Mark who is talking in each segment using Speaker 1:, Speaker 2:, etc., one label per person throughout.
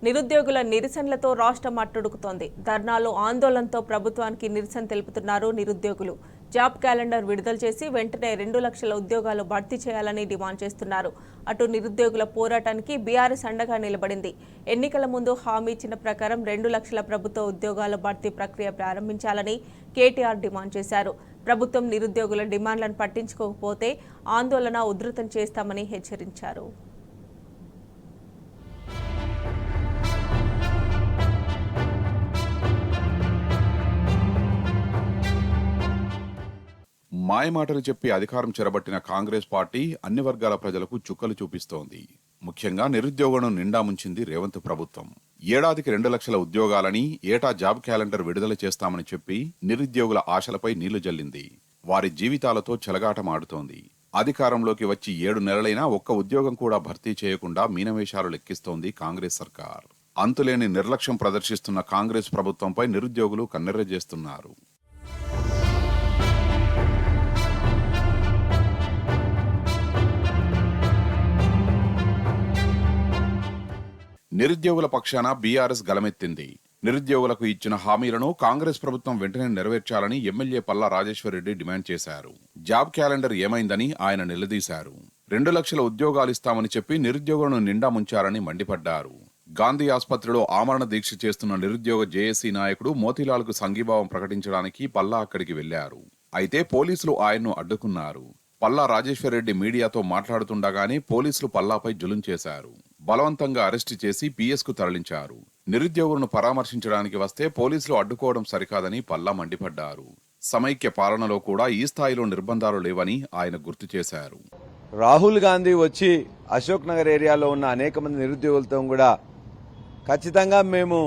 Speaker 1: నిరుద్యోగుల నిరసనలతో రాష్ట్రం అట్టుడుకుతోంది. ధర్నాలు, ఆందోళనతో ప్రభుత్వానికి నిరసన తెలుపుతున్నారు నిరుద్యోగులు. జాబ్ క్యాలెండర్ విడుదల చేసి వెంటనే 2 లక్షల ఉద్యోగాలు భర్తీ చేయాలని డిమాండ్ చేస్తున్నారు. అటు నిరుద్యోగుల పోరాటానికి బీఆర్ఎస్ అండగా నిలబడింది. ఎన్నికల ముందు హామీ ఇచ్చిన ప్రకారం 2 లక్షల ప్రభుత్వ ఉద్యోగాల భర్తీ ప్రక్రియ ప్రారంభించాలని కేటీఆర్ డిమాండ్ చేశారు. ప్రభుత్వం నిరుద్యోగుల డిమాండ్లను పట్టించుకోకపోతే ఆందోళన ఉధృతం చేస్తామని హెచ్చరించారు.
Speaker 2: మాయమాటలు చెప్పి అధికారం చెరబట్టిన కాంగ్రెస్ పార్టీ అన్ని వర్గాల ప్రజలకు చుక్కలు చూపిస్తోంది. ముఖ్యంగా నిరుద్యోగులను నిండా ముంచింది రేవంత్ ప్రభుత్వం. ఏడాదికి 2 లక్షల ఉద్యోగాలని, ఏటా జాబ్ క్యాలెండర్ విడుదల చేస్తామని చెప్పి నిరుద్యోగుల ఆశలపై నీళ్లు జల్లింది. వారి జీవితాలతో చెలగాటమాడుతోంది. అధికారంలోకి వచ్చి 7 నెలలైనా ఒక్క ఉద్యోగం కూడా భర్తీ చేయకుండా మీనవేషాలు లెక్కిస్తోంది కాంగ్రెస్ సర్కార్. అంతులేని నిర్లక్ష్యం ప్రదర్శిస్తున్న కాంగ్రెస్ ప్రభుత్వంపై నిరుద్యోగులు కన్నెర్రజేస్తున్నారు. నిరుద్యోగుల పక్షాన బీఆర్ఎస్ గలమెత్తింది. నిరుద్యోగులకు ఇచ్చిన హామీలను కాంగ్రెస్ ప్రభుత్వం వెంటనే నెరవేర్చాలని ఎమ్మెల్యే పల్లా రాజేశ్వరరెడ్డి డిమాండ్ చేశారు. జాబ్ క్యాలెండర్ ఏమైందని ఆయన నిలదీశారు. 2 లక్షల ఉద్యోగాలిస్తామని చెప్పి నిరుద్యోగులను నిండా ముంచారని మండిపడ్డారు. గాంధీ ఆసుపత్రిలో ఆమరణ దీక్ష చేస్తున్న నిరుద్యోగ జేఏసీ నాయకుడు మోతీలాల్కు సంఘీభావం ప్రకటించడానికి పల్లా అక్కడికి వెళ్లారు. అయితే పోలీసులు ఆయన్ను అడ్డుకున్నారు. పల్లా రాజేశ్వరరెడ్డి మీడియాతో మాట్లాడుతుండగానే పోలీసులు పల్లాపై జులుం చేశారు. బలవంతంగా అరెస్టు చేసి పీఎస్కు తరలించారు. నిరుద్యోగులను పరామర్శించడానికి వస్తే పోలీసులు అడ్డుకోవడం సరికాదని పల్లా మండిపడ్డారు. సమైక్య పాలనలో కూడా ఈ స్థాయిలో నిర్బంధాలు లేవని ఆయన గుర్తు చేశారు.
Speaker 3: రాహుల్ గాంధీ వచ్చి అశోక్ నగర్ ఏరియాలో ఉన్న అనేక మంది నిరుద్యోగులతో కూడా ఖచ్చితంగా మేము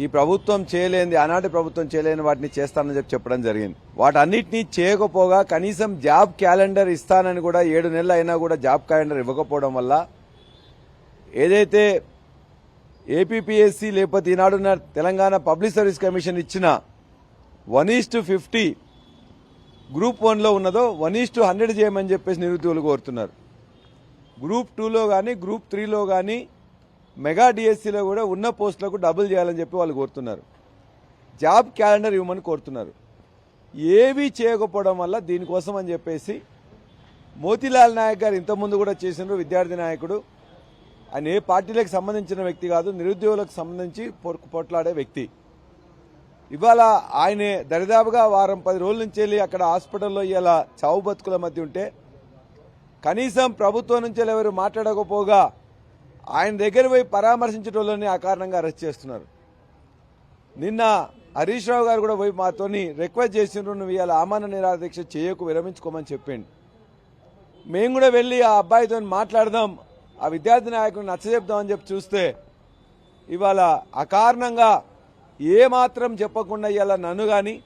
Speaker 3: ఈ ప్రభుత్వం చేయలేని, ఆనాటి ప్రభుత్వం చేయలేని వాటిని చేస్తానని చెప్పడం జరిగింది. వాటన్నిటినీ చేయకపోగా కనీసం జాబ్ క్యాలెండర్ ఇస్తానని కూడా 7 నెలలు అయినా కూడా జాబ్ క్యాలెండర్ ఇవ్వకపోవడం వల్ల ఏదైతే ఏపీపీఎస్సీ లేకపోతే ఈనాడున్న తెలంగాణ పబ్లిక్ సర్వీస్ కమిషన్ ఇచ్చిన 1:50 గ్రూప్ 1లో ఉన్నదో 1:100 చేయమని చెప్పేసి నిరుద్యోగులు కోరుతున్నారు. గ్రూప్ 2లో కానీ గ్రూప్ 3లో కానీ మెగా డిఎస్సీలో కూడా ఉన్న పోస్టులకు డబుల్ చేయాలని చెప్పి వాళ్ళు కోరుతున్నారు. జాబ్ క్యాలెండర్ ఇవ్వమని కోరుతున్నారు. ఏవీ చేయకపోవడం వల్ల దీనికోసం అని చెప్పేసి మోతీలాల్ నాయక్ గారు ఇంతకుముందు కూడా చేసినారు. విద్యార్థి నాయకుడు, ఆయన ఏ పార్టీలకు సంబంధించిన వ్యక్తి కాదు, నిరుద్యోగులకు సంబంధించి పోట్లాడే వ్యక్తి. ఇవాళ ఆయనే దరిదాపుగా వారం 10 రోజుల నుంచి వెళ్ళి అక్కడ హాస్పిటల్లో ఇలా చావు బతుకుల మధ్య ఉంటే కనీసం ప్రభుత్వం నుంచి ఎవరు మాట్లాడకపోగా ఆయన దగ్గర పోయి పరామర్శించడంలోనే అకారణంగా అరెస్ట్ చేస్తున్నారు. నిన్న హరీష్ రావు గారు కూడా పోయి మాతోని రిక్వెస్ట్ చేసినారు, నువ్వు ఇవాళ ఆమరణ నిరాదీక్ష చేయకు, విరమించుకోమని చెప్పిండు. మేము కూడా వెళ్ళి ఆ అబ్బాయితో మాట్లాడదాం, ఆ విద్యార్థి నాయకుడిని నచ్చజెప్దామని చెప్పి చూస్తే ఇవాళ అకారణంగా ఏమాత్రం చెప్పకుండా ఇవాళ నన్ను కానీ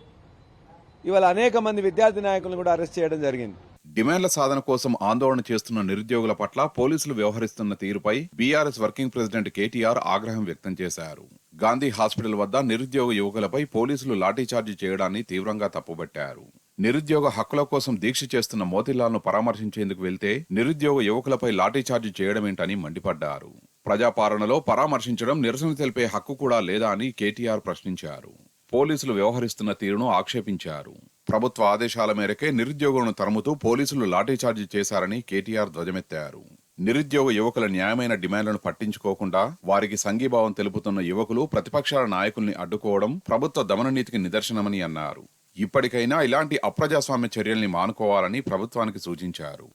Speaker 3: ఇవాళ అనేక మంది విద్యార్థి నాయకులను కూడా అరెస్ట్ చేయడం జరిగింది.
Speaker 2: డిమాండ్ల సాధన కోసం ఆందోళన చేస్తున్న నిరుద్యోగుల పట్ల పోలీసులు వ్యవహరిస్తున్న తీరుపై బీఆర్ఎస్ వర్కింగ్ ప్రెసిడెంట్ కేటీఆర్ ఆగ్రహం వ్యక్తం చేశారు. గాంధీ హాస్పిటల్ వద్ద నిరుద్యోగ యువకులపై పోలీసులు లాఠీచార్జి చేయడాన్ని తీవ్రంగా తప్పుబట్టారు. నిరుద్యోగ హక్కుల కోసం దీక్ష చేస్తున్న మోతీలాల్ను పరామర్శించేందుకు వెళ్తే నిరుద్యోగ యువకులపై లాఠీచార్జి చేయడమేంటని మండిపడ్డారు. ప్రజాపాలనలో పరామర్శించడం, నిరసన తెలిపే హక్కు కూడా లేదా అని కేటీఆర్ ప్రశ్నించారు. పోలీసులు వ్యవహరిస్తున్న తీరును ఆక్షేపించారు. ప్రభుత్వ ఆదేశాల మేరకే నిరుద్యోగులను తరుముతూ పోలీసులు లాఠీచార్జి చేశారని కేటీఆర్ ధ్వజమెత్తారు. నిరుద్యోగ యువకుల న్యాయమైన డిమాండ్లను పట్టించుకోకుండా వారికి సంఘీభావం తెలుపుతున్న యువకులు ప్రతిపక్షాల నాయకుల్ని అడ్డుకోవడం ప్రభుత్వ దమననీతికి నిదర్శనమని అన్నారు. ఇప్పటికైనా ఇలాంటి అప్రజాస్వామ్య చర్యల్ని మానుకోవాలని ప్రభుత్వానికి సూచించారు.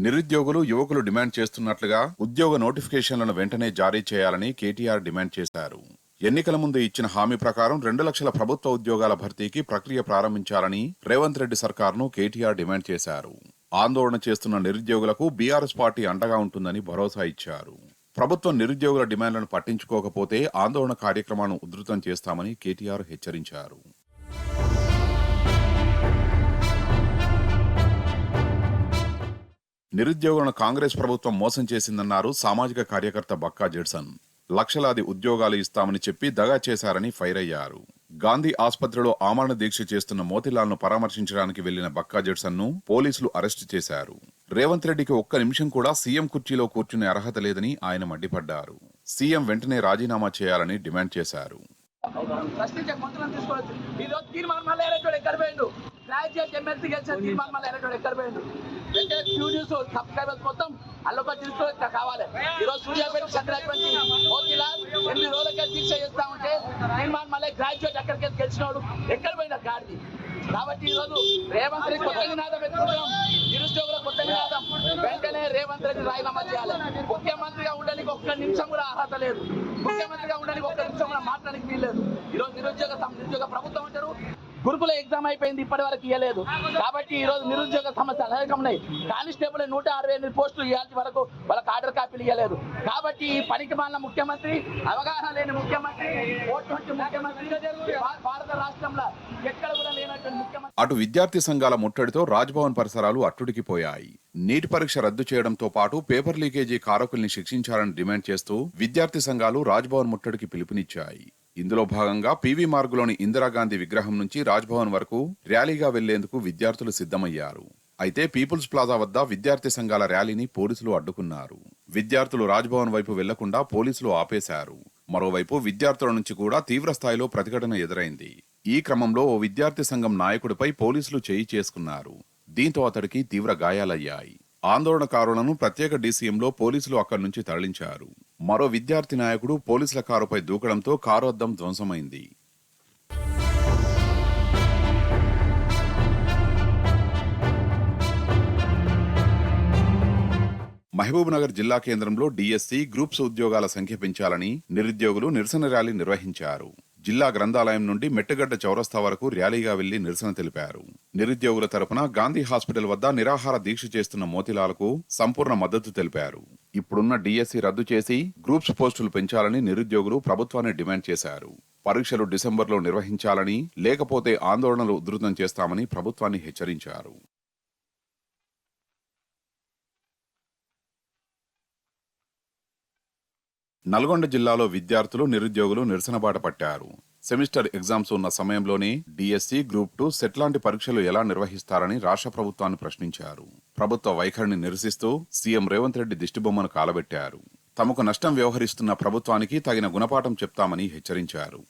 Speaker 2: నిరుద్యోగులు, యువకులు డిమాండ్ చేస్తున్నట్లుగా ఉద్యోగ నోటిఫికేషన్లను వెంటనే జారీ చేయాలని కేటీఆర్ డిమాండ్ చేశారు. ఎన్నికల ముందు ఇచ్చిన హామీ ప్రకారం 2 లక్షల ప్రభుత్వ ఉద్యోగాల భర్తీకి ప్రక్రియ ప్రారంభించాలని రేవంత్ రెడ్డి సర్కార్ను కేటీఆర్ డిమాండ్ చేశారు. ఆందోళన చేస్తున్న నిరుద్యోగులకు బీఆర్ఎస్ పార్టీ అండగా ఉంటుందని భరోసా ఇచ్చారు. ప్రభుత్వం నిరుద్యోగుల డిమాండ్లను పట్టించుకోకపోతే ఆందోళన కార్యక్రమాలను ఉధృతం చేస్తామని కేటీఆర్ హెచ్చరించారు. నిరుద్యోగులను కాంగ్రెస్ ప్రభుత్వం మోసం చేసిందన్నారు సామాజిక కార్యకర్త బక్కా జెడ్సన్. లక్షలాది ఉద్యోగాలు ఇస్తామని చెప్పి దగా చేశారని ఫైర్ అయ్యారు. గాంధీ ఆసుపత్రిలో ఆమరణ దీక్ష చేస్తున్న మోతీలాల్ను పరామర్శించడానికి వెళ్లిన బక్కా జడ్సన్ ను పోలీసులు అరెస్టు చేశారు. రేవంత్ రెడ్డికి ఒక్క నిమిషం కూడా సీఎం కుర్చీలో కూర్చునే అర్హత లేదని ఆయన మండిపడ్డారు. సీఎం వెంటనే రాజీనామా చేయాలని డిమాండ్ చేశారు.
Speaker 4: కావాలి ఈరోజు సూర్యాపేట చంద్రాపేట మోతీలాల్ 8 రోజులకే దీక్ష చేస్తా ఉంటే తీర్మానం మళ్ళీ గ్రాడ్యుయేట్ అక్కడికి గెలిచినోడు ఎక్కడ పోయినా గాడిది. కాబట్టి ఈరోజు రేవంత్ రెడ్డి కొత్త నినాదం ఎత్తుకుంటున్నాం. నిరుద్యోగుల కొత్త నినాదం వెంటనే రేవంత్ రెడ్డి రాజీనామా చేయాలి. ముఖ్యమంత్రిగా ఉండడానికి ఒక్క నిమిషం కూడా అర్హత లేదు. ముఖ్యమంత్రిగా ఉండడానికి ఒక్క నిమిషం కూడా మాట్లాడడానికి వీల్లేదు. ఈరోజు నిరుద్యోగ ప్రభుత్వం అంటారు. గురుకుల ఎగ్జామ్ అయిపోయింది, ఇప్పటి వరకు ఇవ్వలేదు. కాబట్టి ఈ రోజు నిరుద్యోగ సమస్యలు అనేకం ఉన్నాయి. కానిస్టేబుల్ 168 పోస్టులు ఇవ్వాల్సి వరకు వాళ్ళకి ఆర్డర్ కాపీలు ఇవ్వలేదు. కాబట్టి ఈ పనికి మాలిన ముఖ్యమంత్రి, అవగాహన లేని ముఖ్యమంత్రి, ముఖ్యమంత్రి భారత రాష్ట్రంలో ఎక్కడ కూడా లేనటువంటి ముఖ్యమంత్రి.
Speaker 2: అటు విద్యార్థి సంఘాల ముట్టడితో రాజ్భవన్ పరిసరాలు అట్టుడికిపోయాయి. నీట్ పరీక్ష రద్దు చేయడంతో పాటు పేపర్ లీకేజీ కారకుల్ని శిక్షించాలని డిమాండ్ చేస్తూ విద్యార్థి సంఘాలు రాజ్భవన్ ముట్టడికి పిలుపునిచ్చాయి. ఇందులో భాగంగా పీవీ మార్గులోని ఇందిరాగాంధీ విగ్రహం నుంచి రాజ్భవన్ వరకు ర్యాలీగా వెళ్లేందుకు విద్యార్థులు సిద్ధమయ్యారు. అయితే పీపుల్స్ ప్లాజా వద్ద విద్యార్థి సంఘాల ర్యాలీని పోలీసులు అడ్డుకున్నారు. విద్యార్థులు రాజ్భవన్ వైపు వెళ్లకుండా పోలీసులు ఆపేశారు. మరోవైపు విద్యార్థుల నుంచి కూడా తీవ్ర స్థాయిలో ప్రతిఘటన ఎదురైంది. ఈ క్రమంలో ఓ విద్యార్థి సంఘం నాయకుడిపై పోలీసులు చేయి చేసుకున్నారు. దీంతో అతడికి తీవ్ర గాయాలయ్యాయి. ఆందోళనకారులను ప్రత్యేక డీసీఎంలో పోలీసులు అక్కడి నుంచి తరలించారు. మరో విద్యార్థి నాయకుడు పోలీసుల కారుపై దూకడంతో కారు అద్దం ధ్వంసమైంది. మహబూబ్నగర్ జిల్లా కేంద్రంలో డిఎస్సి గ్రూప్స్ ఉద్యోగాల సంఖ్య పెంచాలని నిరుద్యోగులు నిరసన ర్యాలీ నిర్వహించారు. జిల్లా గ్రంథాలయం నుండి మెట్టుగడ్డ చౌరస్తా వరకు ర్యాలీగా వెళ్లి నిరసన తెలిపారు. నిరుద్యోగుల తరపున గాంధీ హాస్పిటల్ వద్ద నిరాహార దీక్ష చేస్తున్న మోతీలాల్కు సంపూర్ణ మద్దతు తెలిపారు. ఇప్పుడున్న డిఎస్సి రద్దు చేసి గ్రూప్స్ పోస్టులు పెంచాలని నిరుద్యోగులు ప్రభుత్వాన్ని డిమాండ్ చేశారు. పరీక్షలు డిసెంబర్లో నిర్వహించాలని, లేకపోతే ఆందోళనలు ఉధృతం చేస్తామని ప్రభుత్వాన్ని హెచ్చరించారు. నల్గొండ జిల్లాలో విద్యార్థులు, నిరుద్యోగులు నిరసన బాట పట్టారు. సెమిస్టర్ ఎగ్జామ్స్ ఉన్న సమయంలోనే డిఎస్సి, గ్రూప్ 2, సెట్ లాంటి పరీక్షలు ఎలా నిర్వహిస్తారని రాష్ట్ర ప్రభుత్వాన్ని ప్రశ్నించారు. ప్రభుత్వ వైఖరిని నిరసిస్తూ సీఎం రేవంత్ రెడ్డి దిష్టిబొమ్మను కాలబెట్టారు. తమకు నష్టం వ్యవహరిస్తున్న ప్రభుత్వానికి తగిన గుణపాఠం చెప్తామని హెచ్చరించారు.